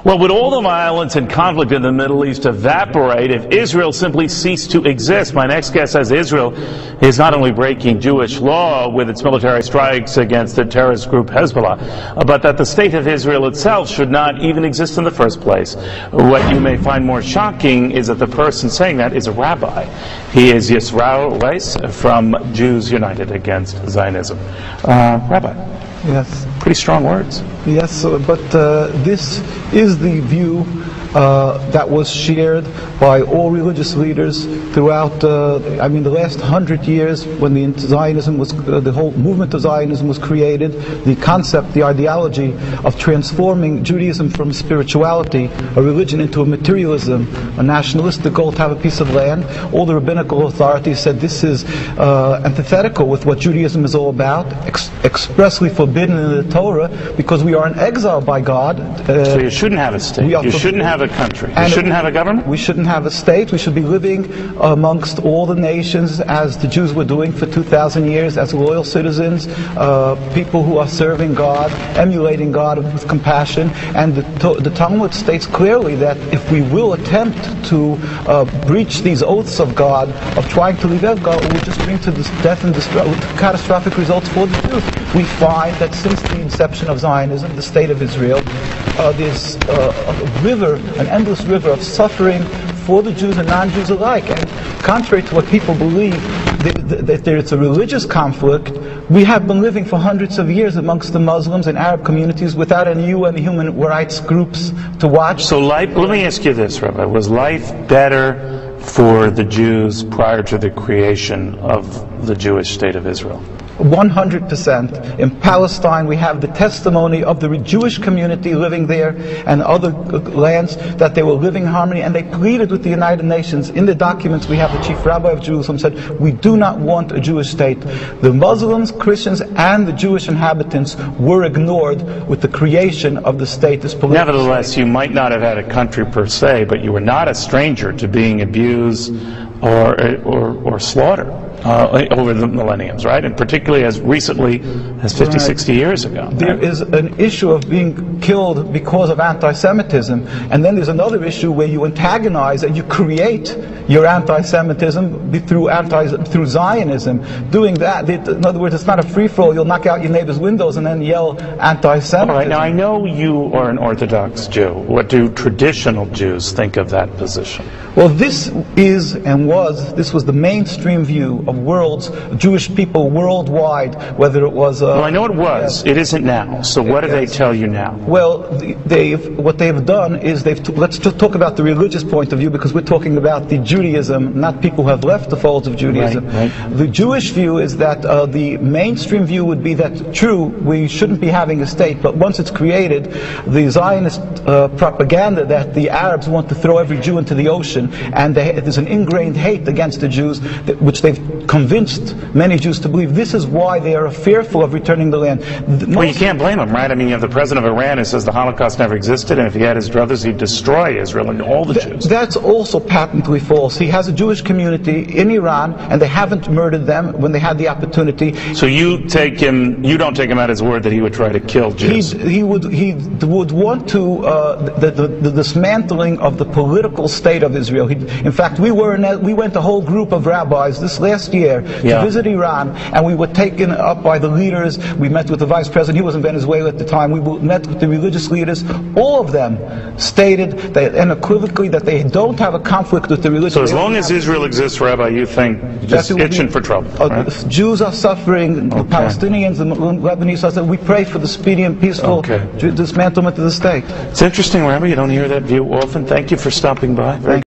Well, would all the violence and conflict in the Middle East evaporate if Israel simply ceased to exist? My next guest says Israel is not only breaking Jewish law with its military strikes against the terrorist group Hezbollah, but that the state of Israel itself should not even exist in the first place. What you may find more shocking is that the person saying that is a rabbi. He is Yisrael Weiss from Jews United Against Zionism. Rabbi. Yes. Pretty strong words. Yes, but this is the view that was shared by all religious leaders throughout, the last 100 years when Zionism was, the whole movement of Zionism was created. The concept, the ideology of transforming Judaism from spirituality, a religion, into a materialism, a nationalistic goal to have a piece of land. All the rabbinical authorities said this is antithetical with what Judaism is all about, expressly forbidden in the Torah, because we are in exile by God. So you shouldn't have a state. You shouldn't have a country. You shouldn't have a government? We shouldn't have a state. We should be living amongst all the nations as the Jews were doing for 2,000 years, as loyal citizens, people who are serving God, emulating God with compassion. And the Talmud states clearly that if we will attempt to breach these oaths of God, of trying to leave out God, it will just bring to death and catastrophic results for the Jews. We find that since the inception of Zionism, the state of Israel, there's a river, an endless river of suffering for the Jews and non-Jews alike. And contrary to what people believe, that there's a religious conflict, we have been living for hundreds of years amongst the Muslims and Arab communities without any UN human rights groups to watch. So let me ask you this, Rabbi. Was life better for the Jews prior to the creation of the Jewish state of Israel? 100%. In Palestine, we have the testimony of the Jewish community living there and other lands that they were living in harmony, and they pleaded with the United Nations. In the documents, we have the chief rabbi of Jerusalem said, we do not want a Jewish state. The Muslims, Christians, and the Jewish inhabitants were ignored with the creation of the state. Nevertheless, you might not have had a country per se, but you were not a stranger to being abused or slaughtered over the millenniums, right? And particularly as recently as 50, 60 years ago. There is an issue of being killed because of anti-Semitism, and then there's another issue where you antagonize and you create your anti-Semitism through Zionism. Doing that, in other words, it's not a free-for-all. You'll knock out your neighbor's windows and then yell anti-Semitism. All right, now I know you are an Orthodox Jew. What do traditional Jews think of that position? Well, this is and this was the mainstream view of Jewish people worldwide, whether it was... well, I know it was. It isn't now. So what do they tell you now? Well, what they've done is let's just talk about the religious point of view, because we're talking about the Judaism, not people who have left the folds of Judaism. Right. The Jewish view is that the mainstream view would be that, true, we shouldn't be having a state, but once it's created, the Zionist propaganda that the Arabs want to throw every Jew into the ocean, and there's an ingrained hate against the Jews, which they've convinced many Jews to believe. This is why they are fearful of returning the land. Well, you can't blame them, right? I mean, you have the president of Iran who says the Holocaust never existed, and if he had his druthers, he'd destroy Israel and all the Jews. That's also patently false. He has a Jewish community in Iran, and they haven't murdered them when they had the opportunity. So you don't take him at his word that he would try to kill Jews? He would want to the dismantling of the political state of Israel. In fact, we went a whole group of rabbis this last year to visit Iran, and we were taken up by the leaders. We met with the vice president. He was in Venezuela at the time. We met with the religious leaders. All of them stated that unequivocally that they don't have a conflict with the religion. So as long as Israel exists, Rabbi, you think just itching for trouble, right? Jews are suffering, the Palestinians, the Lebanese are suffering. We pray for the speedy and peaceful dismantlement of the state. It's interesting, Rabbi. You don't hear that view often. Thank you for stopping by.